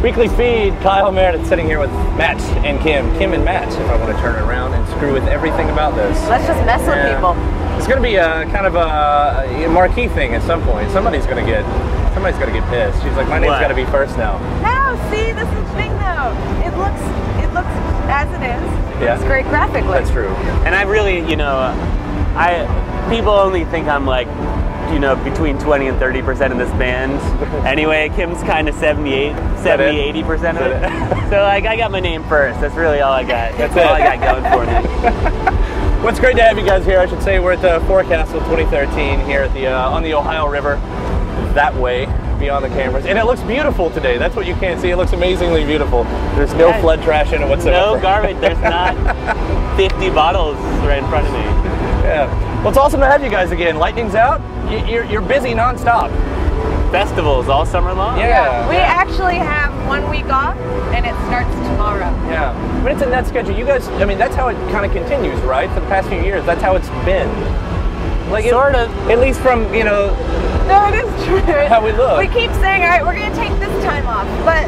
Weekly feed, Kyle and Meredith sitting here with Matt and Kim. Kim and Matt, if I want to turn it around and screw with everything about this. Let's just mess with people. It's going to be a kind of a marquee thing at some point. Somebody's going to get pissed. She's like, my name's got to be first now. No, see, this is the thing though. It looks as it is. Yeah. It's great graphically. That's true. And I really, people only think I'm like, between 20 and 30% of this band. Anyway, Kim's kind of 70, 80% of it. So like, I got my name first. That's really all I got. That's all I got going for me. Well, it's great to have you guys here. I should say we're at the Forecastle 2013 here at the on the Ohio River, that way, beyond the cameras. And it looks beautiful today. That's what you can't see. It looks amazingly beautiful. There's no flood trash in it whatsoever. No garbage. There's not 50 bottles right in front of me. Yeah. Well, it's awesome to have you guys again. Lightning's out. You're busy nonstop. Festivals all summer long? Yeah. We actually have 1 week off, and it starts tomorrow. Yeah. But it's in that schedule. You guys, I mean, that's how it kind of continues, right? For the past few years, that's how it's been. Like sort of. At least from, No, it is true. how we look. We keep saying, all right, we're going to take this time off. But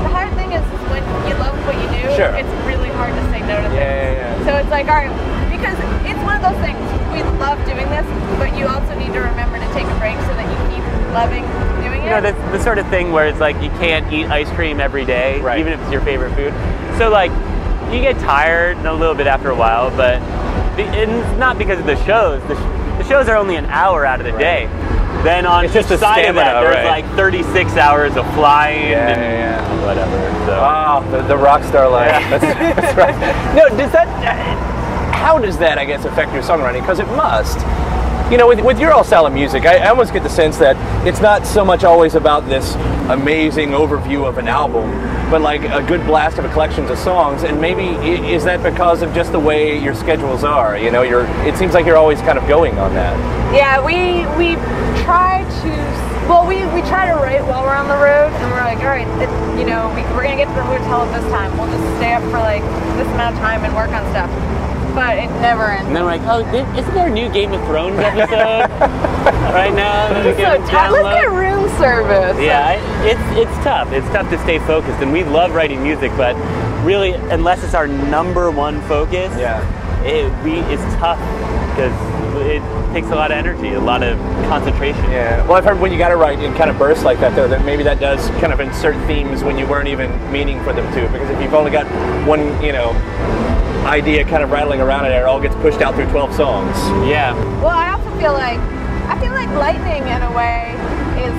the hard thing is when you love what you do, it's really hard to say no to things. Yeah. So it's like, all right, because it's one of those things. We love doing this, but you also need to remember to take a break so that you keep loving doing it. That's the sort of thing where it's like you can't eat ice cream every day, even if it's your favorite food. So like, you get tired a little bit after a while, but it's not because of the shows. The shows are only an hour out of the day. Then on each side of that, there's like 36 hours of flying and whatever. So. Oh, the rock star life. Yeah. That's right. No, how does that, I guess, affect your songwriting? Because it must. With your all style of music, I almost get the sense that it's not so much always about this amazing overview of an album, but like a good blast of a collections of songs. And maybe is that because of just the way your schedules are? It seems like you're always kind of going on that. Yeah, we try to. Well, we try to write while we're on the road, and we're like, all right, we're gonna get to the hotel at this time. We'll just stay up for like this amount of time and work on stuff. But it never ends. And then we're like, oh, isn't there a new Game of Thrones episode right now? Let's get room service. Yeah, it's tough. It's tough to stay focused, and we love writing music, but really, unless it's our #1 focus, it's tough because it takes a lot of energy, a lot of concentration. Yeah. Well, I've heard when you got to write in kind of bursts like that, though, that maybe that does kind of insert themes when you weren't even meaning for them to. Because if you've only got one, idea kind of rattling around in it all gets pushed out through 12 songs. Yeah. Well, I also feel like Lightning in a way is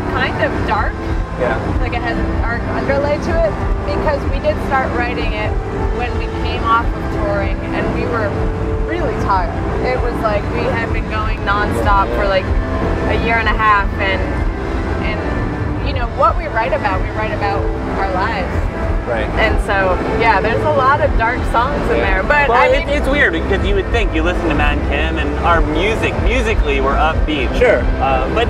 kind of dark. Yeah. Like it has a dark underlay to it because we did start writing it when we came off of touring and we were really tired. It was like we had been going nonstop for like a year and a half and what we write about our lives. Right. And so, yeah, there's a lot of dark songs in there. But it's weird because you would think you listen to Matt and Kim and our musically we're upbeat. Sure. But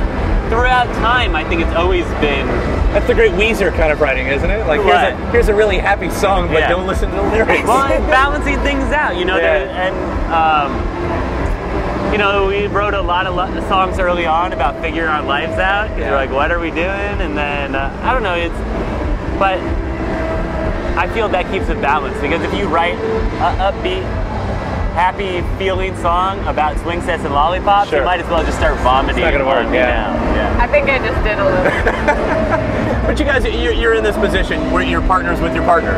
throughout time, I think it's always been. That's the great Weezer kind of writing, isn't it? Like here's a really happy song, but don't listen to the lyrics. Well, balancing things out, we wrote a lot of songs early on about figuring our lives out. Because we're like, what are we doing? And then I don't know. But I feel that keeps it balanced because if you write an upbeat, happy feeling song about swing sets and lollipops, you might as well just start vomiting. It's not gonna work. Yeah. I think I just did a little. But you guys, you're in this position where you're partners with your partner,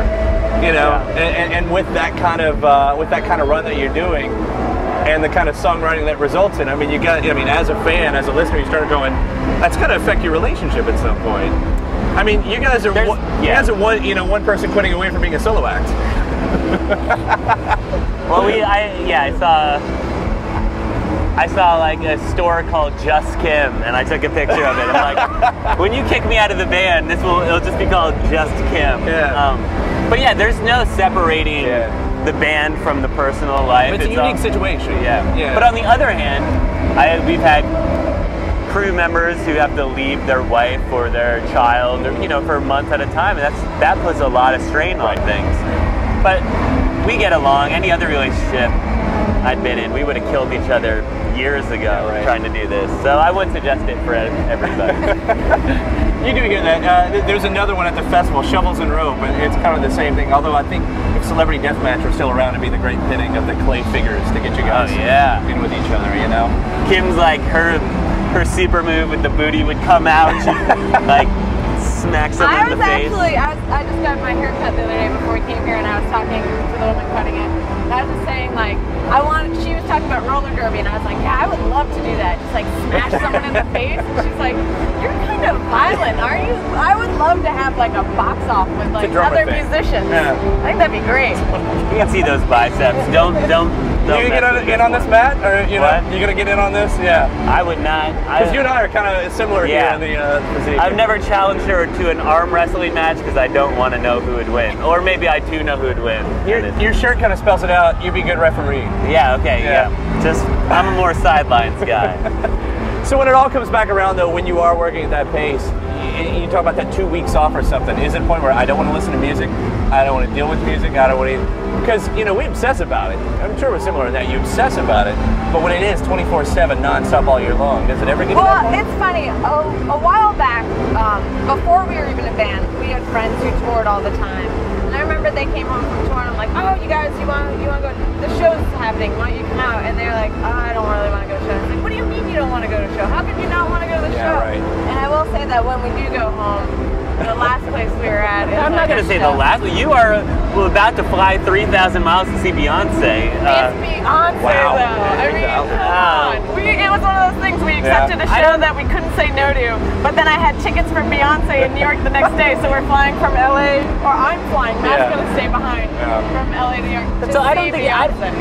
and with that kind of run that you're doing, and the kind of songwriting that results in. I mean, as a fan, as a listener, you start going, that's got to affect your relationship at some point. I mean, you guys are one person quitting away from being a solo act. Well, I saw like a store called Just Kim, and I took a picture of it. I'm like, when you kick me out of the band, it'll just be called Just Kim. Yeah. But yeah, there's no separating the band from the personal life. It's a unique situation. Yeah. But on the other hand, we've had crew members who have to leave their wife or their child, for months at a time, and that puts a lot of strain on things. But we get along. Any other relationship I'd been in, we would have killed each other years ago trying to do this. So I wouldn't suggest it for everybody. You do get that. There's another one at the festival, Shovels and Rope, and it's kind of the same thing. Although I think if Celebrity Deathmatch were still around, it'd be the great pitting of the clay figures to get you guys in with each other, you know? Kim's like, her super move with the booty would come out, like smack someone in the face. I just got my hair cut the other day before we came here, and I was talking to the woman cutting it. And I was just saying, like, she was talking about roller derby, and I was like, yeah, I would love to do that. Just like smash someone in the face. And she's like, you're kind of violent, aren't you? I would love to have like a box off with like other musicians. Yeah. I think that'd be great. You can see those biceps. Don't you get in on this, Matt? Or you gonna get in on this? Yeah. I would not. Because you and I are kind of similar here in the physique. I've never challenged her to an arm wrestling match because I don't want to know who would win. Or maybe I do know who would win. Your shirt kind of spells it out. You'd be a good referee. Yeah, okay, yeah. Just, I'm a more sidelines guy. So when it all comes back around, though, when you are working at that pace, you talk about that 2 weeks off or something. Is it a point where I don't want to listen to music, I don't want to deal with music, I don't want to... Because, you know, we obsess about it. I'm sure we're similar in that. You obsess about it, but when it is 24/7, non-stop all year long, does it ever get to that point? It's funny. A while back, before we were even a band, we had friends who toured all the time. And I remember they came home from tour, and I'm like, oh, you guys, you want to go? The show's happening. Why don't you come out? And they're like, oh, I don't really want to go to the show. I was like, what do you mean you don't want to go to the show? How could you not want to go to the show? Right. And I will say that when we do go home, the last place we were at is I'm not going to say the last. You are about to fly 3,000 miles to see Beyonce. It's Beyonce, wow. though. I mean, come on. It was one of those things we accepted a show that we couldn't say no to. But then I had tickets for Beyonce in New York the next day, so we're flying from LA, or I'm flying. Matt's going to stay behind from LA to New York to see Beyonce.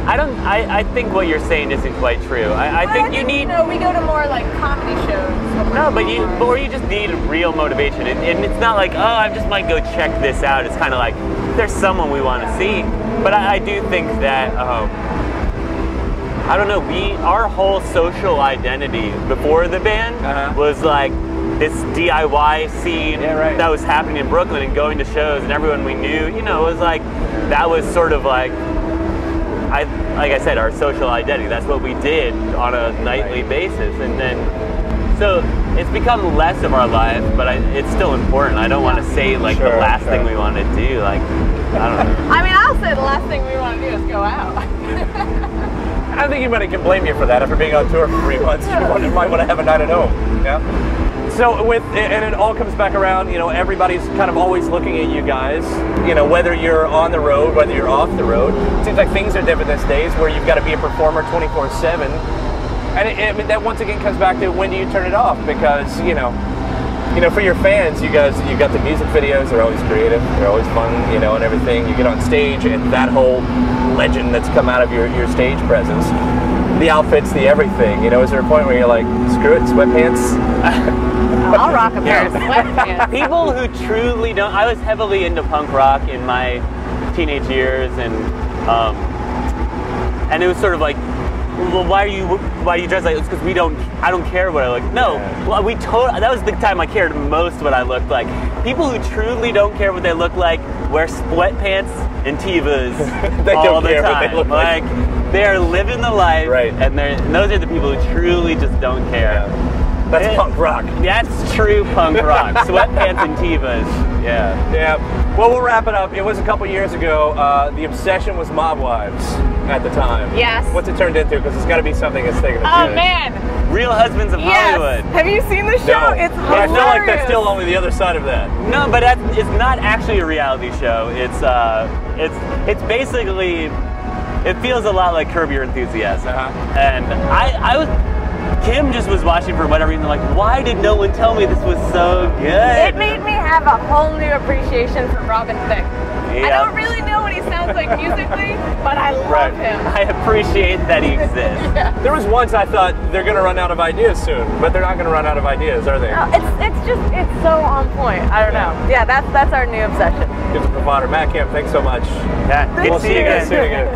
I think what you're saying isn't quite true. I think you need... No, we go to more like comedy shows. No, but you just need real motivation. And it's not like, oh, I just might go check this out. It's kind of like, there's someone we want to see. But I do think that, I don't know, our whole social identity before the band was like this DIY scene that was happening in Brooklyn and going to shows, and everyone we knew, you know, it was like, that was sort of like, like I said, our social identity. That's what we did on a nightly basis, and then so it's become less of our life, but it's still important. I don't want to say like the last thing we want to do. Like, I don't know. I mean, I'll say the last thing we want to do is go out. I don't think anybody can blame you for that. After being on tour for 3 months, you might want to have a night at home. Yeah. So and it all comes back around, you know, everybody's kind of always looking at you guys, you know, whether you're on the road, whether you're off the road. It seems like things are different these days where you've got to be a performer 24/7. And that once again comes back to when do you turn it off? Because, you know, for your fans, you got the music videos, they're always creative, they're always fun, you know, and everything. You get on stage and that whole legend that's come out of your stage presence, the outfits, the everything, you know, is there a point where you're like, screw it, sweatpants? I'll rock a pair of sweatpants. People who truly don't, I was heavily into punk rock in my teenage years, and it was sort of like, well, why are you dressed like this? Because I don't care what I look. No, well, that was the time I cared most what I looked like. People who truly don't care what they look like wear sweatpants and Tevas all the time. What they look like. They are living the life, and those are the people who truly just don't care. That's punk rock. That's true punk rock. Sweatpants and Tevas. Yeah. Yeah. Well, we'll wrap it up. It was a couple years ago. The obsession was Mob Wives at the time. Yes. What's it turned into? Because it's got to be something that's taken. Oh man. Real Husbands of Hollywood. Have you seen the show? No. It's hilarious. But I feel like that's still only the other side of that. No, but it's not actually a reality show. It's basically, it feels a lot like Curb Your Enthusiasm. And I was. Kim just was watching for whatever reason, like, why did no one tell me this was so good? It made me have a whole new appreciation for Robin Thicke. Yeah. I don't really know what he sounds like musically, but I love him. I appreciate that he exists. There was once I thought they're going to run out of ideas soon, but they're not going to run out of ideas, are they? No, it's so on point. I don't know. Yeah, that's our new obsession. Good to provide. Matt, Kim, thanks so much. Yeah, we'll see you guys soon again.